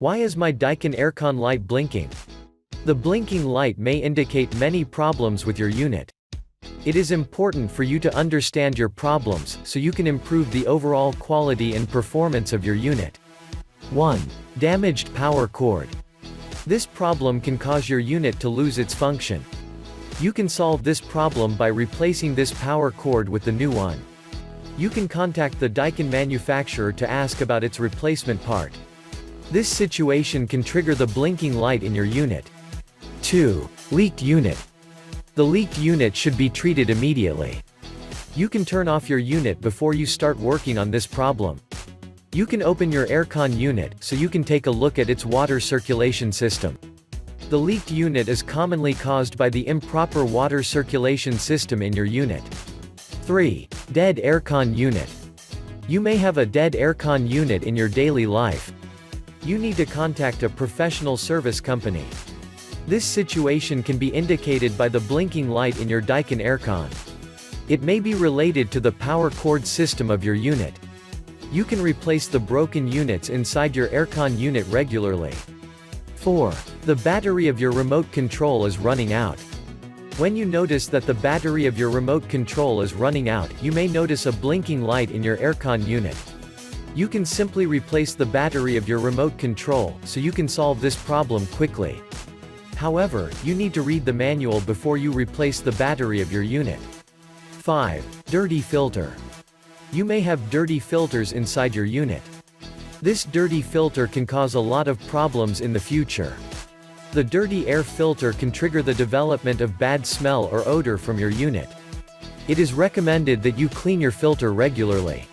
Why is my Daikin Aircon light blinking? The blinking light may indicate many problems with your unit. It is important for you to understand your problems, so you can improve the overall quality and performance of your unit. 1. Damaged power cord. This problem can cause your unit to lose its function. You can solve this problem by replacing this power cord with the new one. You can contact the Daikin manufacturer to ask about its replacement part. This situation can trigger the blinking light in your unit. 2. Leaked unit. The leaked unit should be treated immediately. You can turn off your unit before you start working on this problem. You can open your aircon unit, so you can take a look at its water circulation system. The leaked unit is commonly caused by the improper water circulation system in your unit. 3. Dead aircon unit. You may have a dead aircon unit in your daily life. You need to contact a professional service company. This situation can be indicated by the blinking light in your Daikin Aircon. It may be related to the power cord system of your unit. You can replace the broken units inside your aircon unit regularly. 4. The battery of your remote control is running out. When you notice that the battery of your remote control is running out, you may notice a blinking light in your aircon unit. You can simply replace the battery of your remote control, so you can solve this problem quickly. However, you need to read the manual before you replace the battery of your unit. 5. Dirty filter. You may have dirty filters inside your unit. This dirty filter can cause a lot of problems in the future. The dirty air filter can trigger the development of bad smell or odor from your unit. It is recommended that you clean your filter regularly.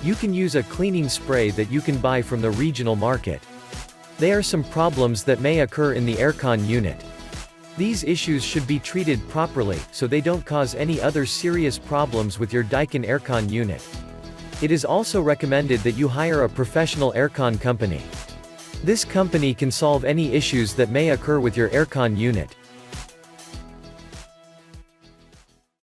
You can use a cleaning spray that you can buy from the regional market. There are some problems that may occur in the aircon unit. These issues should be treated properly, so they don't cause any other serious problems with your Daikin Aircon unit. It is also recommended that you hire a professional aircon company. This company can solve any issues that may occur with your aircon unit.